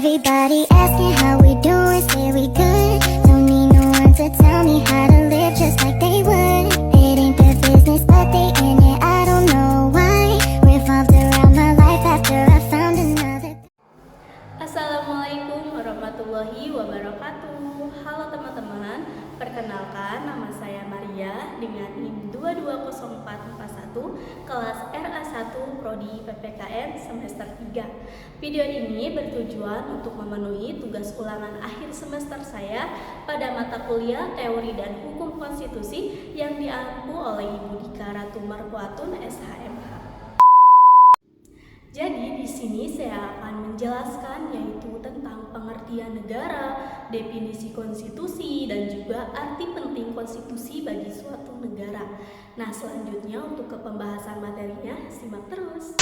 Everybody asking how we doing, say we good. Don't need no one to tell me how to live just like they would. It ain't their business, but they in it, I don't know why. Revolved around my life after I found another. Assalamualaikum warahmatullahi wabarakatuh. Halo teman-teman, perkenalkan nama saya Maria dengan NIM 220441 kelas RA1 Prodi PPKN semester 3. Video ini bertujuan untuk memenuhi tugas ulangan akhir semester saya pada mata kuliah Teori dan Hukum Konstitusi yang diampu oleh Ibu Dika Ratu Marfuatun SHMH. Jadi di sini saya akan menjelaskan yaitu tentang pengertian negara, definisi konstitusi, dan juga arti penting konstitusi bagi suatu negara. Nah, selanjutnya untuk ke pembahasan materinya, simak terus.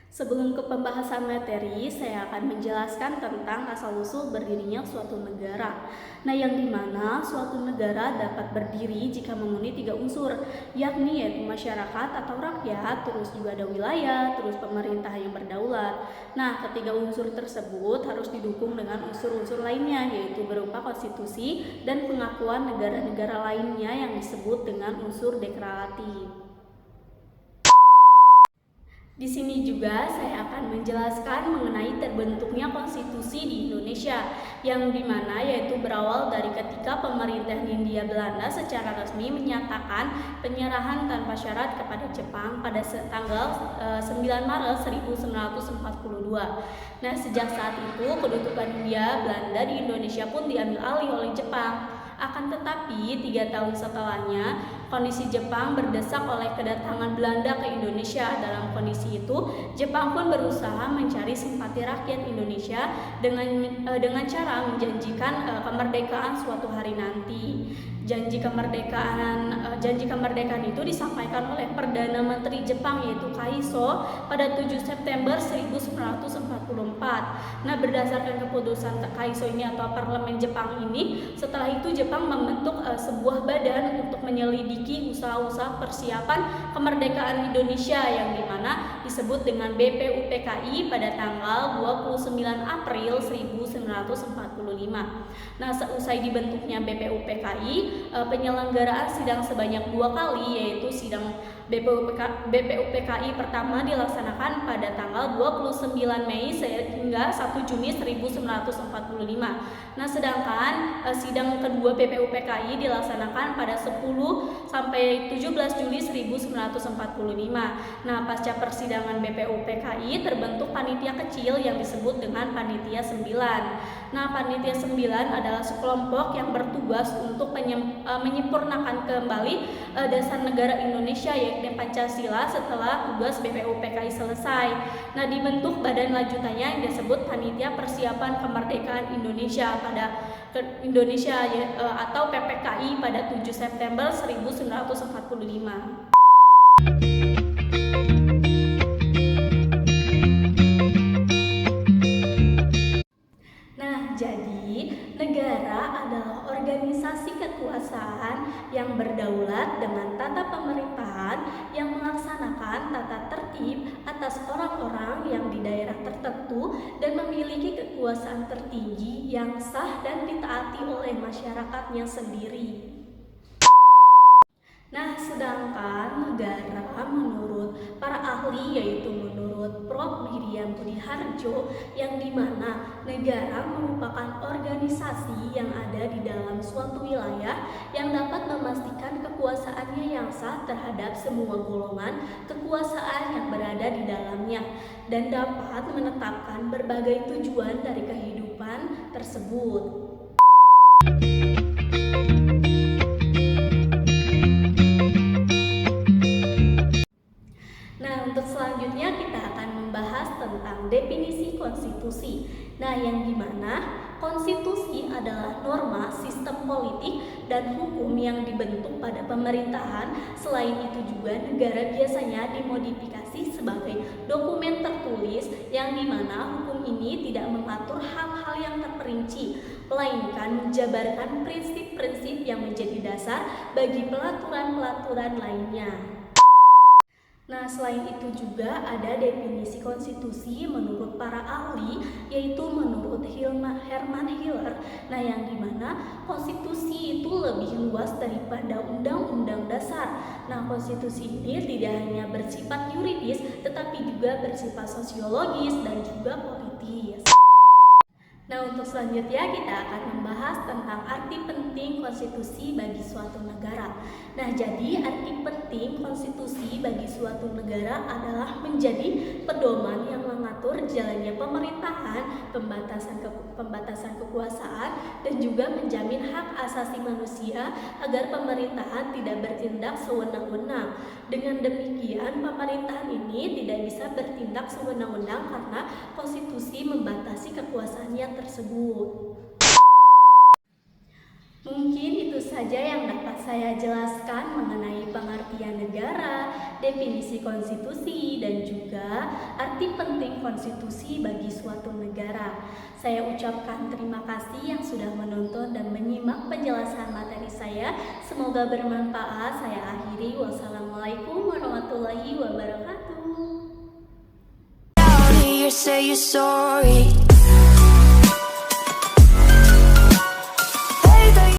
Sebelum ke pembahasan materi, saya akan menjelaskan tentang asal-usul berdirinya suatu negara. Nah, yang dimana suatu negara dapat berdiri jika memenuhi 3 unsur, yakni yaitu masyarakat atau rakyat, terus juga ada wilayah, terus pemerintah yang berdaulat. Nah, ketiga unsur tersebut harus didukung dengan unsur-unsur lainnya, yaitu berupa konstitusi dan pengakuan negara-negara lainnya yang disebut dengan unsur deklaratif. Di sini juga saya akan menjelaskan mengenai terbentuknya konstitusi di Indonesia, yang dimana yaitu berawal dari ketika pemerintah Hindia Belanda secara resmi menyatakan penyerahan tanpa syarat kepada Jepang pada tanggal 9 Maret 1942. Nah, sejak saat itu kedudukan Hindia Belanda di Indonesia pun diambil alih oleh Jepang. Akan tetapi 3 tahun setelahnya kondisi Jepang berdesak oleh kedatangan Belanda ke Indonesia. Dalam kondisi itu Jepang pun berusaha mencari simpati rakyat Indonesia dengan cara menjanjikan kemerdekaan suatu hari nanti. Janji kemerdekaan itu disampaikan oleh Perdana Menteri Jepang yaitu Kaiso pada 7 September 1944. Nah, berdasarkan keputusan Kaiso ini atau parlemen Jepang ini, setelah itu Jepang membentuk sebuah badan untuk menyelidiki usaha-usaha persiapan kemerdekaan Indonesia yang dimana disebut dengan BPUPKI pada tanggal 29 April 1945. Nah, seusai dibentuknya BPUPKI, penyelenggaraan sidang sebanyak 2 kali, yaitu sidang BPUPKI pertama dilaksanakan pada tanggal 29 Mei hingga 1 Juni 1945. Nah, sedangkan sidang kedua BPUPKI dilaksanakan pada 10 sampai 17 Juli 1945. Nah, pasca persidangan BPUPKI terbentuk panitia kecil yang disebut dengan Panitia 9. Nah, Panitia 9 adalah sekelompok yang bertugas untuk menyempurnakan kembali dasar negara Indonesia yakni Pancasila setelah tugas BPUPKI selesai. Nah, dibentuk badan lanjutannya yang disebut Panitia Persiapan Kemerdekaan Indonesia atau PPKI pada 7 September 1945. Jadi, negara adalah organisasi kekuasaan yang berdaulat dengan tata pemerintahan yang melaksanakan tata tertib atas orang-orang yang di daerah tertentu dan memiliki kekuasaan tertinggi yang sah dan ditaati oleh masyarakatnya sendiri. Nah, sedangkan negara menurut para ahli yaitu menurut Prof. Miriam Budi Harjo, yang dimana negara merupakan organisasi yang ada di dalam suatu wilayah yang dapat memastikan kekuasaannya yang sah terhadap semua golongan kekuasaan yang berada di dalamnya dan dapat menetapkan berbagai tujuan dari kehidupan tersebut. Selanjutnya kita akan membahas tentang definisi konstitusi. Nah, yang dimana konstitusi adalah norma sistem politik dan hukum yang dibentuk pada pemerintahan. Selain itu juga negara biasanya dimodifikasi sebagai dokumen tertulis yang dimana hukum ini tidak mengatur hal-hal yang terperinci, melainkan menjabarkan prinsip-prinsip yang menjadi dasar bagi pelaturan-pelaturan lainnya. Nah, selain itu juga ada definisi konstitusi menurut para ahli, yaitu menurut Herman Hiller. Nah, yang dimana konstitusi itu lebih luas daripada undang-undang dasar. Nah, konstitusi ini tidak hanya bersifat yuridis, tetapi juga bersifat sosiologis dan juga politis. Nah, untuk selanjutnya kita akan membahas tentang arti penting konstitusi bagi suatu negara. Nah, jadi arti penting konstitusi bagi suatu negara adalah menjadi pedoman yang mengatur jalannya pemerintahan, pembatasan kekuasaan, dan juga menjamin hak asasi manusia agar pemerintahan tidak bertindak sewenang-wenang. Dengan demikian, pemerintahan ini tidak bisa bertindak sewenang-wenang karena konstitusi membatasi kekuasaannya tersebut. Mungkin itu saja yang dapat saya jelaskan mengenai pengertian negara, definisi konstitusi, dan juga arti penting konstitusi bagi suatu negara. Saya ucapkan terima kasih yang sudah menonton dan menyimak penjelasan materi saya. Semoga bermanfaat. Saya akhiri. Wassalamualaikum warahmatullahi wabarakatuh. Say you're sorry.